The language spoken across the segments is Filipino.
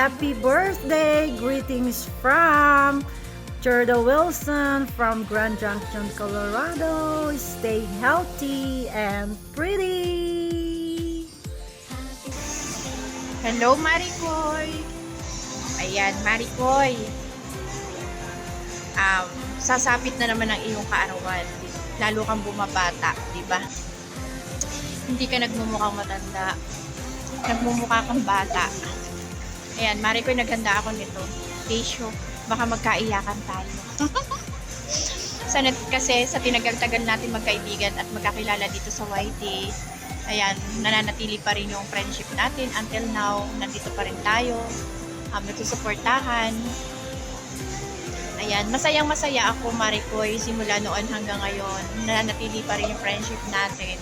Happy birthday! Greetings from Jordan Wilson from Grand Junction, Colorado. Stay healthy and pretty! Hello, Maricoy! Ayan, Maricoy. Sasapit na naman ang iyong kaarawan. Lalo kang bumabata, di ba? Hindi ka nagmumukhang matanda. Nagmumukha kang bata. Ayan, Maricoy, naghanda ako nito. Tissue. Baka magkaiyakan tayo. Kasi sa tinagal-tagal natin magkaibigan at magkakilala dito sa YT, ayan, nananatili pa rin yung friendship natin until now. Nandito pa rin tayo. Nagsusuportahan. Ayan, masayang-masaya ako, Maricoy, simula noon hanggang ngayon. Nananatili pa rin yung friendship natin.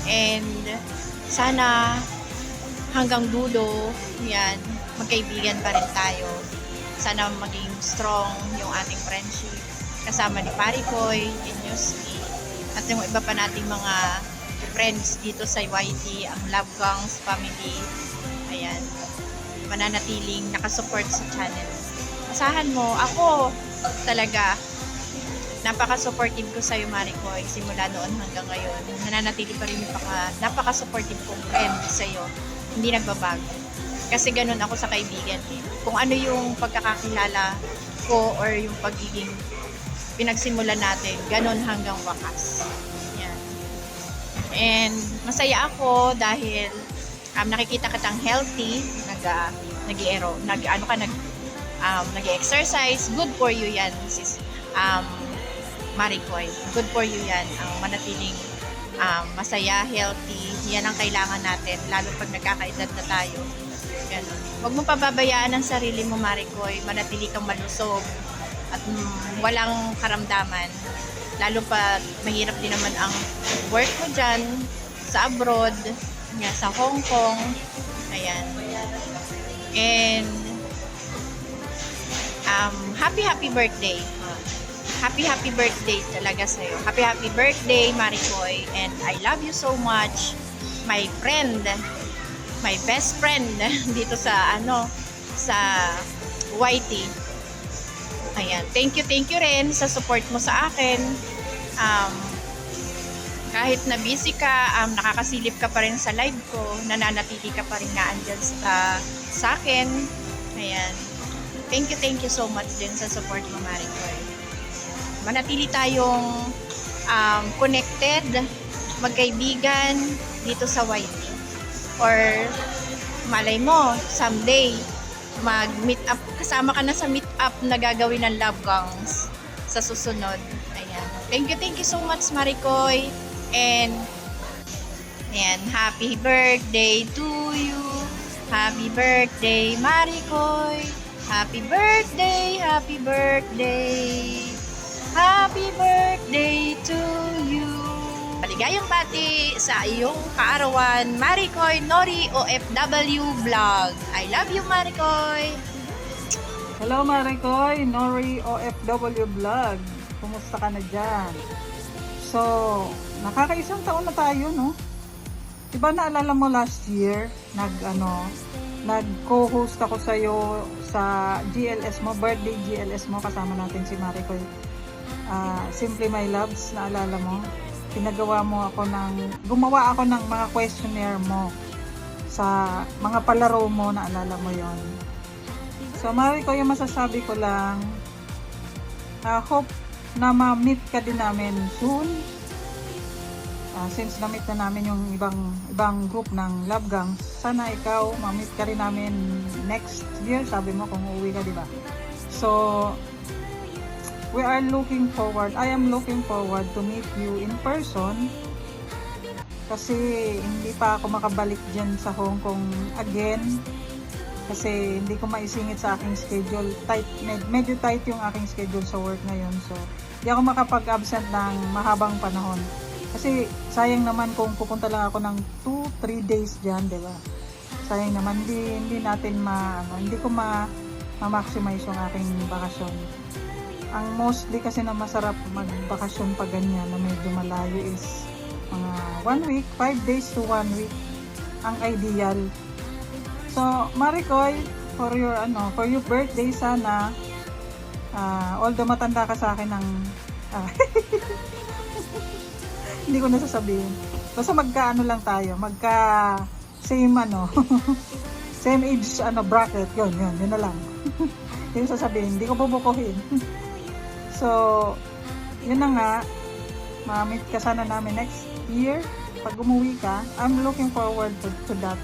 And sana hanggang dulo, yan, magkaibigan pa rin tayo. Sana maging strong yung ating friendship. Kasama ni Maricoy, Inyoski, at yung iba pa nating mga friends dito sa YT, ang Love Gangs family. Ayan, mananatiling nakasupport sa channel. Asahan mo, ako talaga, napaka-supportive ko sa'yo, Maricoy, simula noon hanggang ngayon. Nananatili pa rin yung napaka-supportive kong friend sa'yo. Hindi nagbabago. Kasi ganun ako sa kaibigan. Kung ano yung pagkakakilala ko or yung pagiging pinagsimulan natin, ganun hanggang wakas. Yan. And masaya ako dahil nakikita kitang healthy, nag-exercise. Good for you yan, sis. Maricoy. Good for you yan. Ang manatiling masaya, healthy. Yan ang kailangan natin, lalo pag nagkakaedad na tayo. Ganun. Huwag mo pababayaan ang sarili mo, Maricoy. Manatili kang malusog at walang karamdaman. Lalo pa mahirap din naman ang work mo dyan sa abroad, sa Hong Kong. Ayan. And happy birthday. Happy birthday talaga sa'yo. Happy birthday, Maricoy. And I love you so much, my friend. My best friend dito sa YT. Ayan. Thank you rin sa support mo sa akin. Kahit na busy ka, nakakasilip ka pa rin sa live ko, nananatili ka pa rin nga andyan sa akin. Ayan. Thank you so much din sa support mo, Maricoy. Manatili tayong connected, magkaibigan dito sa YT. Or malay mo, someday, mag-meet up, kasama ka na sa meet up na gagawin ng Love Gangs sa susunod. Ayan. Thank you so much, Maricoy. And ayan, happy birthday to you. Happy birthday, Maricoy. Happy birthday, happy birthday. Happy birthday to you. Maligayang bati sa iyong kaarawan, Maricoy Nori OFW Vlog. I love you, Maricoy. Hello, Maricoy Nori OFW Vlog. Kumusta ka na dyan? So, nakakaisang taon na tayo, no? Diba naalala mo last year, nag-co-host ako sa'yo sa GLS mo, birthday GLS mo, kasama natin si Maricoy. Simply My Loves, naalala mo? Gumawa ako ng mga questionnaire mo sa mga palaro mo, naalala mo yon. So, Maricoy, yung masasabi ko lang, hope na ma-meet ka din namin soon. Since na-meet na namin yung ibang group ng Love Gangs, sana ikaw ma-meet ka rin namin next year, sabi mo kung uuwi ka, diba? So, I am looking forward to meet you in person kasi hindi pa ako makabalik dyan sa Hong Kong again kasi hindi ko maisingit sa aking schedule. Medyo tight yung aking schedule sa work ngayon, so hindi ako makapag-absent ng mahabang panahon kasi sayang naman kung pupunta lang ako ng 2-3 days dyan, diba? Sayang naman, hindi ko ma-maximize yung aking bakasyon. Ang mostly kasi na masarap magbakasyon pag ganyan na medyo malayo is mga 1 week, 5 days to 1 week ang ideal. So, Maricoy, for your birthday sana, although matanda ka sa akin ng, hindi ko na sasabihin. Basta magka lang tayo, same same age bracket, yun na lang. Yung sasabihin, hindi ko bubukuhin. So, yun na nga, ma-meet ka sana namin next year. Pag umuwi ka, I'm looking forward to that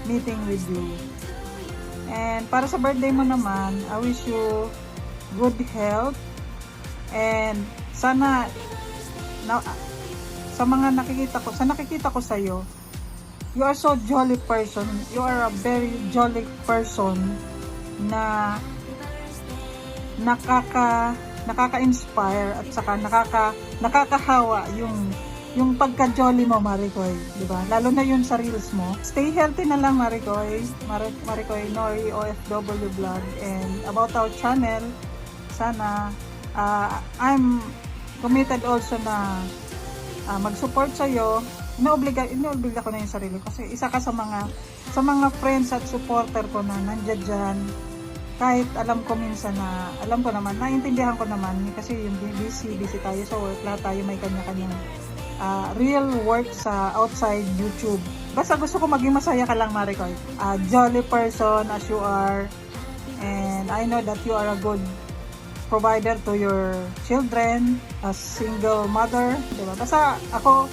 meeting with you. And para sa birthday mo naman, I wish you good health. And sana, sa nakikita ko sa'yo, you are so jolly person. You are a very jolly person na nakaka-inspire at saka nakakahawa yung pagka-jolly mo, Maricoy, di ba? Lalo na yun sa reels mo. Stay healthy na lang, Maricoy. Maricoy Nori OFW Vlog. And about our channel, sana I'm committed also na mag-support sa'yo. Inobliga ko na yung sarili kasi isa ka sa mga friends at supporter ko na nandiyan dyan. Kahit alam ko naman, naiintindihan ko naman kasi yung busy tayo sa work, lahat tayo may kanya-kanyang real work sa outside YouTube. Basta gusto ko maging masaya ka lang, Maricoy. Jolly person as you are, and I know that you are a good provider to your children, as single mother, diba? Basta ako,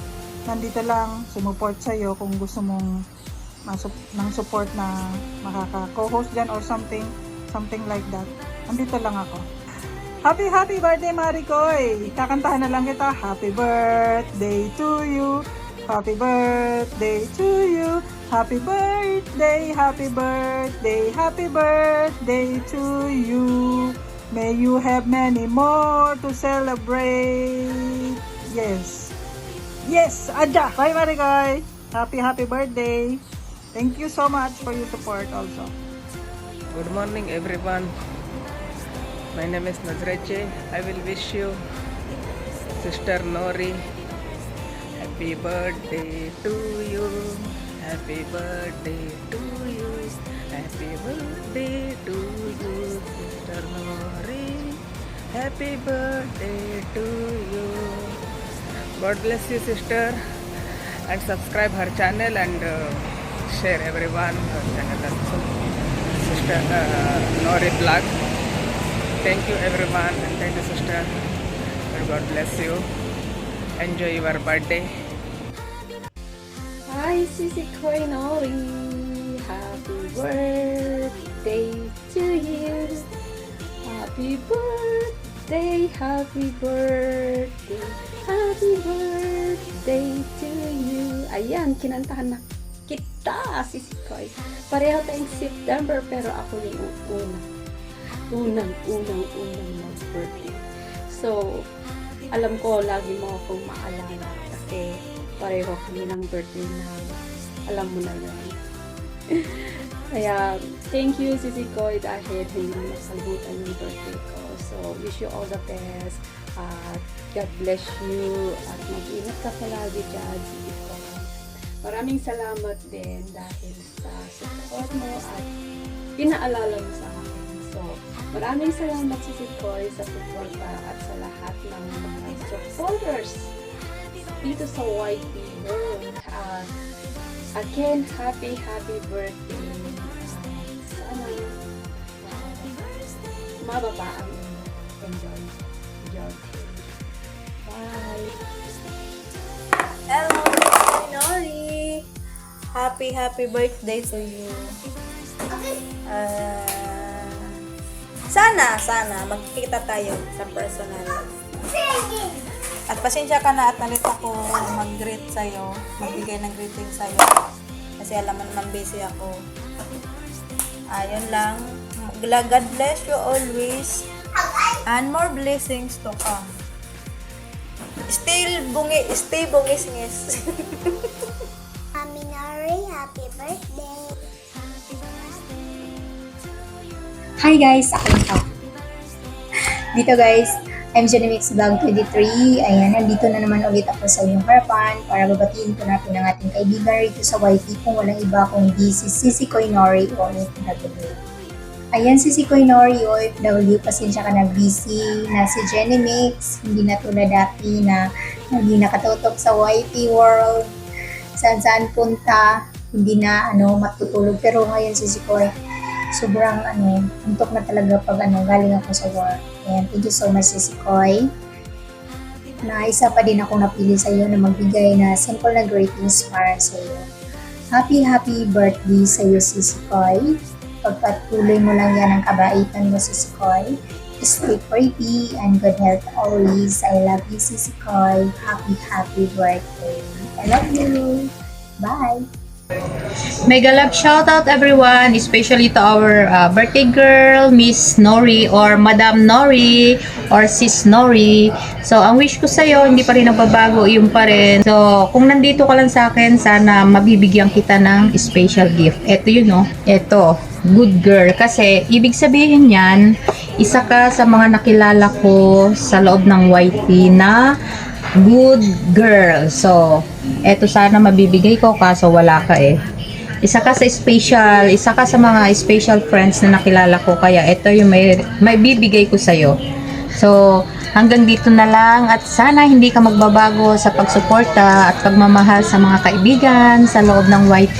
nandito lang, sumuport sa'yo kung gusto mong ng support na makaka-co-host dyan or something like that. Nandito lang ako. Happy birthday, Maricoy! Kakantahan na lang kita. Happy birthday to you. Happy birthday to you. Happy birthday, happy birthday, happy birthday to you. May you have many more to celebrate. Yes, Aja! Bye, Maricoy! Happy birthday! Thank you so much for your support also. Good morning everyone. My name is Nazreche. I will wish you, Sister Nori, happy birthday to you. Happy birthday to you. Happy birthday to you, Sister Nori. Happy birthday to you. God bless you, sister, and subscribe her channel and share everyone her channel also. Sister Nori Vlog. Thank you everyone, and thank you, sister, and God bless you. Enjoy your birthday. Hi, Sisi Koy Nori. Happy birthday to you. Happy birthday, happy birthday, happy birthday to you. Ayan, kinantahan na kita, Sisi Koy. Pareho tayong September, pero ako yung unang mag-birthday. So, alam ko, lagi mo akong maalala kasi pareho kami ng birthday na alam mo na yun. Kaya, thank you, Sisi Koy, dahil hindi mo nakalimutan yung birthday ko. So, wish you all the best. God bless you. At mag-ingat ka palagi dyan, Sisi Koy. Maraming salamat din dahil sa support mo at pinaalala mo sa akin. So, maraming salamat, Sisi Koy, sa suporta at sa lahat ng mga supporters dito sa YT World. Again, happy birthday. Sana mababa ang enjoy your day. Bye! Hello, Nori! Happy birthday to you. Sana magkikita tayo sa personal. At pasensya ka na at nalit ako mag-greet sa'yo, magbigay ng greeting sa'yo. Kasi alam mo naman busy ako. Ayun lang. God bless you always. And more blessings to come. Stay bungis-ngis. Mami Nori, happy birthday. Hi guys, ako lang to. Dito guys, I'm Genemix Vlog 23. Ayan, nandito na naman ulit ako sa inyong harapan para babatiin po natin ang ating kaibigan rito sa YT kung walang iba kundi si Sisi Koinori OFW. Ayan, Sisi Koinori OFW, pasensya ka na busy na si Genemix. Hindi na tulad dati na hindi nakatutok sa YT world. Saan-saan punta, hindi na matutulog. Pero ngayon Sisi Koy, sobrang antok na talaga pag galing ako sa work. Ayan, thank you so much Sisi Koy. Na isa pa din ako napili sa iyo na magbigay na simple na greetings para sa iyo. Happy birthday sa iyo Sisi Koy. Pagpatuloy mo lang yan ang kabaitan mo Sisi Koy. Stay pretty and good health always. I love you Sisi Koy. Happy birthday. I love you. Bye. Mega love shoutout everyone, especially to our birthday girl, Miss Nori or Madam Nori or Sis Nori. So, ang wish ko sa'yo, hindi pa rin nagbabago, yung pa rin. So, kung nandito ka lang sa akin, sana mabibigyan kita ng special gift. Ito yun, no? Ito, good girl. Kasi, ibig sabihin yan, isa ka sa mga nakilala ko sa loob ng YT na good girl. So, eto sana mabibigay ko kaso wala ka eh. Isa ka sa mga special friends na nakilala ko kaya ito yung may bibigay ko sa'yo. So, hanggang dito na lang at sana hindi ka magbabago sa pagsuporta at pagmamahal sa mga kaibigan sa loob ng YT.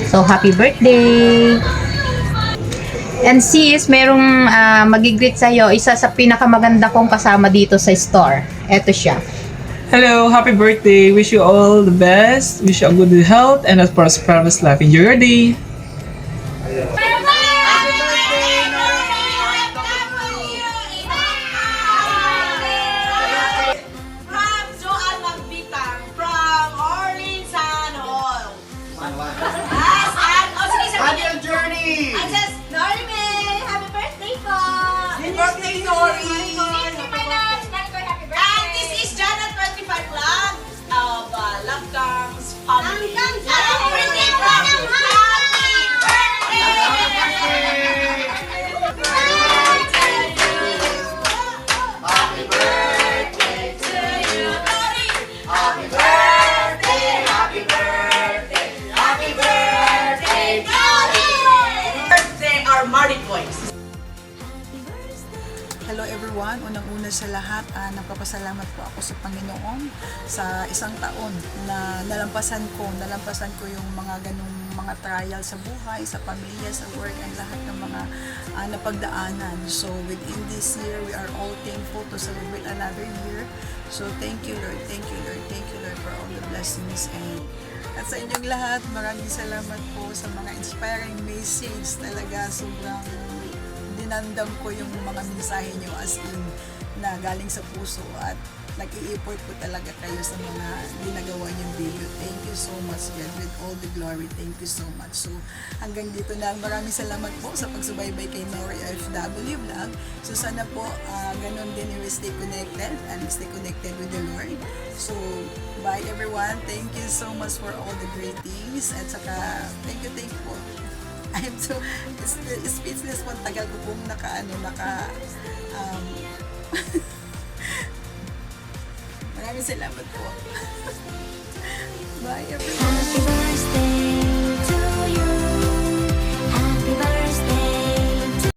So, happy birthday! And sis, merong magigreet sa'yo, isa sa pinakamaganda kong kasama dito sa store. Eto siya. Hello, happy birthday. Wish you all the best. Wish you a good health and a prosperous life. Enjoy your day. From Joan Magbitang from Orange San Hall. Happy journey. And just Nori May, happy birthday po. Happy birthday Nori. And this is Janet 25 Vlog of Labgang's family. Happy birthday po. Happy birthday to you. Happy birthday, happy birthday, happy birthday, Nori! Birthday are Marty Boys. Hello everyone, unang-una sa lahat, nagpapasalamat po ako sa Panginoon sa isang taon na nalampasan ko yung mga ganung mga trial sa buhay, sa pamilya, sa work, and lahat ng mga napagdaanan. So within this year, we are all thankful to celebrate another year. So thank you Lord for all the blessings at sa inyong lahat, maraming salamat po sa mga inspiring message. Talaga sobrang dinandam ko yung mga mensahe nyo as in na galing sa puso at nag-i-effort po talaga kayo sa mga ginagawa niyong video. Thank you so much God, with all the glory. Thank you so much. So hanggang dito na, maraming salamat po sa pagsubaybay kay Nori OFW Vlog. So sana po ganun din you stay connected and stay connected with the Lord. So bye everyone. Thank you so much for all the greetings at saka thank you po. I'm so speechless po. Tagal ko pong maraming salamat po. Bye everyone.